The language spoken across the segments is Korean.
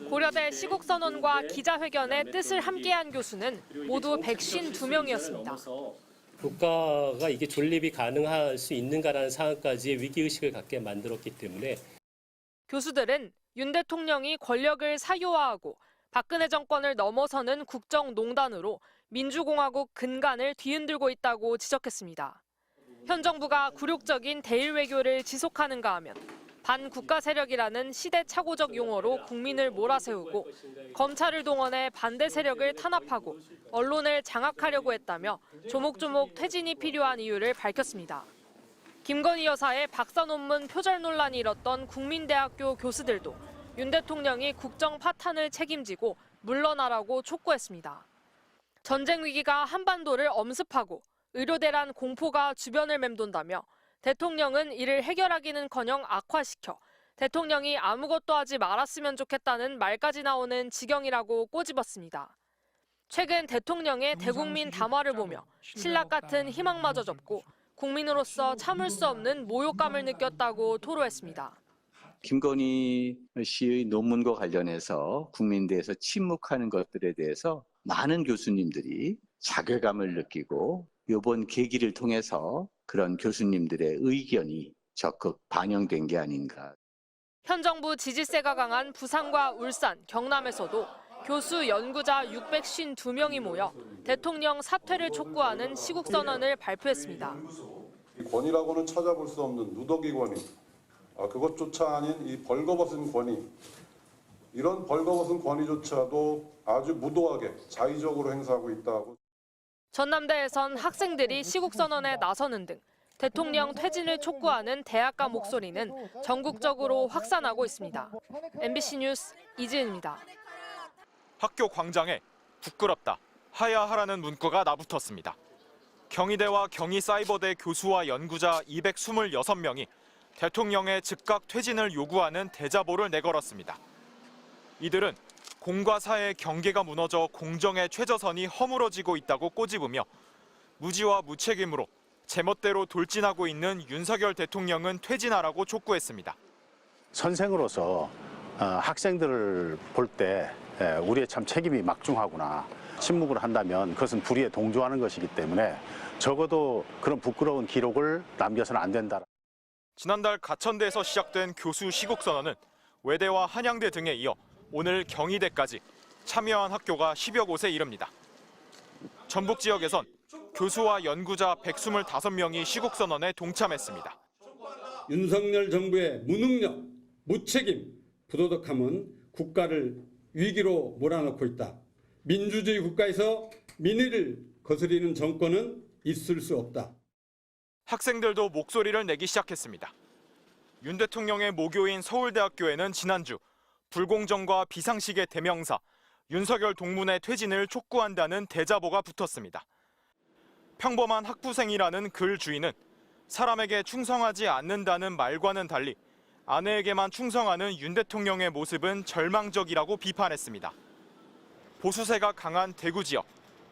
고려대 시국선언과 기자회견의 뜻을 함께한 교수는 모두 152명이었습니다. 국가가 이게 존립이 가능할 수 있는가라는 상황까지의 위기의식을 갖게 만들었기 때문에 교수들은 윤 대통령이 권력을 사유화하고 박근혜 정권을 넘어서는 국정농단으로 민주공화국 근간을 뒤흔들고 있다고 지적했습니다. 현 정부가 굴욕적인 대일 외교를 지속하는가 하면 반국가 세력이라는 시대착오적 용어로 국민을 몰아세우고 검찰을 동원해 반대 세력을 탄압하고 언론을 장악하려고 했다며 조목조목 퇴진이 필요한 이유를 밝혔습니다. 김건희 여사의 박사 논문 표절 논란이 일었던 국민대학교 교수들도 윤 대통령이 국정 파탄을 책임지고 물러나라고 촉구했습니다. 전쟁 위기가 한반도를 엄습하고 의료대란 공포가 주변을 맴돈다며 대통령은 이를 해결하기는커녕 악화시켜 대통령이 아무것도 하지 말았으면 좋겠다는 말까지 나오는 지경이라고 꼬집었습니다. 최근 대통령의 대국민 담화를 보며 신락 같은 희망마저 접고 국민으로서 참을 수 없는 모욕감을 느꼈다고 토로했습니다. 김건희 씨의 논문과 관련해서 국민대에서 침묵하는 것들에 대해서 많은 교수님들이 자괴감을 느끼고 이번 계기를 통해서 그런 교수님들의 의견이 적극 반영된 게 아닌가. 현 정부 지지세가 강한 부산과 울산, 경남에서도 교수, 연구자 652명이 모여 대통령 사퇴를 촉구하는 시국선언을 발표했습니다. 권위라고는 찾아볼 수 없는 누더기 권위, 그것조차 아닌 이 벌거벗은 권위, 이런 벌거벗은 권위조차도 아주 무도하게 자의적으로 행사하고 있다고. 전남대에선 학생들이 시국선언에 나서는 등 대통령 퇴진을 촉구하는 대학가 목소리는 전국적으로 확산하고 있습니다. MBC 뉴스 이지은입니다. 학교 광장에 부끄럽다, 하야하라는 문구가 나붙었습니다. 경희대와 경희사이버대 교수와 연구자 226명이 대통령의 즉각 퇴진을 요구하는 대자보를 내걸었습니다. 이들은 공과 사의 경계가 무너져 공정의 최저선이 허물어지고 있다고 꼬집으며 무지와 무책임으로 제멋대로 돌진하고 있는 윤석열 대통령은 퇴진하라고 촉구했습니다. 선생으로서 학생들을 볼 때 우리의 참 책임이 막중하구나. 침묵을 한다면 그것은 불의에 동조하는 것이기 때문에 적어도 그런 부끄러운 기록을 남겨서는 안 된다. 지난달 가천대에서 시작된 교수 시국선언은 외대와 한양대 등에 이어 오늘 경희대까지 참여한 학교가 10여 곳에 이릅니다. 전북 지역에선 교수와 연구자 125명이 시국선언에 동참했습니다. 윤석열 정부의 무능력, 무책임, 부도덕함은 국가를 위기로 몰아넣고 있다. 민주주의 국가에서 민의를 거스리는 정권은 있을 수 없다. 학생들도 목소리를 내기 시작했습니다. 윤 대통령의 모교인 서울대학교에는 지난주 불공정과 비상식의 대명사 윤석열 동문의 퇴진을 촉구한다는 대자보가 붙었습니다. 평범한 학부생이라는 글 주인은 사람에게 충성하지 않는다는 말과는 달리 아내에게만 충성하는 윤 대통령의 모습은 절망적이라고 비판했습니다. 보수세가 강한 대구 지역,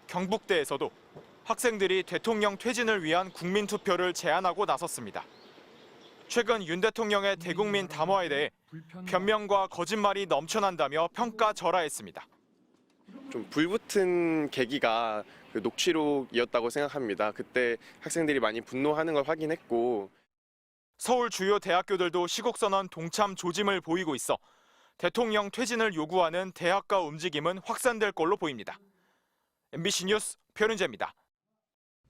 경북대에서도 학생들이 대통령 퇴진을 위한 국민투표를 제안하고 나섰습니다. 최근 윤 대통령의 대국민 담화에 대해 변명과 거짓말이 넘쳐난다며 평가절하했습니다. 좀 불붙은 계기가 그 녹취록이었다고 생각합니다. 그때 학생들이 많이 분노하는 걸 확인했고. 서울 주요 대학교들도 시국선언 동참 조짐을 보이고 있어 대통령 퇴진을 요구하는 대학가 움직임은 확산될 걸로 보입니다. MBC 뉴스 표윤재입니다.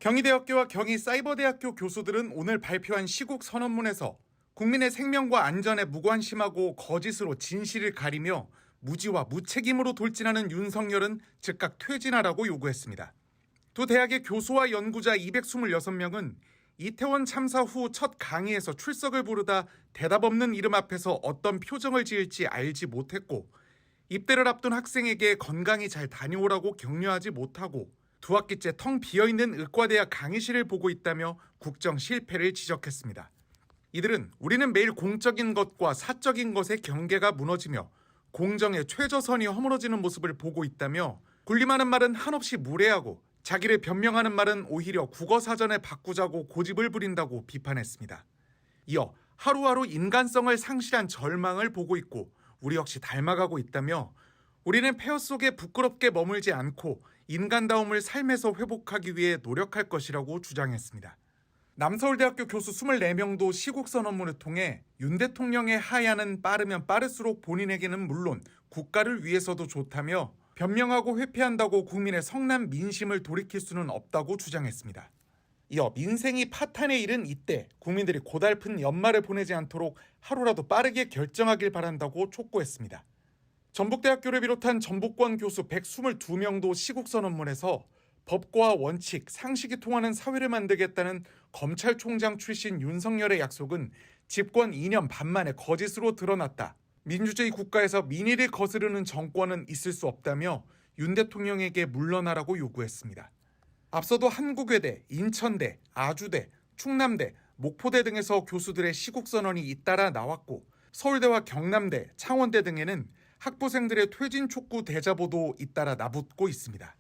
경희대학교와 경희사이버대학교 교수들은 오늘 발표한 시국 선언문에서 국민의 생명과 안전에 무관심하고 거짓으로 진실을 가리며 무지와 무책임으로 돌진하는 윤석열은 즉각 퇴진하라고 요구했습니다. 두 대학의 교수와 연구자 226명은 이태원 참사 후 첫 강의에서 출석을 부르다 대답 없는 이름 앞에서 어떤 표정을 지을지 알지 못했고 입대를 앞둔 학생에게 건강히 잘 다녀오라고 격려하지 못하고 두 학기째 텅 비어있는 의과대학 강의실을 보고 있다며 국정 실패를 지적했습니다. 이들은 우리는 매일 공적인 것과 사적인 것의 경계가 무너지며 공정의 최저선이 허물어지는 모습을 보고 있다며 군림하는 말은 한없이 무례하고 자기를 변명하는 말은 오히려 국어사전에 바꾸자고 고집을 부린다고 비판했습니다. 이어 하루하루 인간성을 상실한 절망을 보고 있고 우리 역시 닮아가고 있다며 우리는 폐허 속에 부끄럽게 머물지 않고 인간다움을 삶에서 회복하기 위해 노력할 것이라고 주장했습니다. 남서울대학교 교수 24명도 시국 선언문을 통해 윤 대통령의 하야는 빠르면 빠를수록 본인에게는 물론 국가를 위해서도 좋다며 변명하고 회피한다고 국민의 성난 민심을 돌이킬 수는 없다고 주장했습니다. 이어 민생이 파탄에 이른 이때 국민들이 고달픈 연말을 보내지 않도록 하루라도 빠르게 결정하길 바란다고 촉구했습니다. 전북대학교를 비롯한 전북권 교수 122명도 시국 선언문에서 법과 원칙, 상식이 통하는 사회를 만들겠다는 검찰총장 출신 윤석열의 약속은 집권 2년 반 만에 거짓으로 드러났다. 민주주의 국가에서 민의를 거스르는 정권은 있을 수 없다며 윤 대통령에게 물러나라고 요구했습니다. 앞서도 한국외대, 인천대, 아주대, 충남대, 목포대 등에서 교수들의 시국 선언이 잇따라 나왔고 서울대와 경남대, 창원대 등에는 학부생들의 퇴진 촉구 대자보도 잇따라 나붙고 있습니다.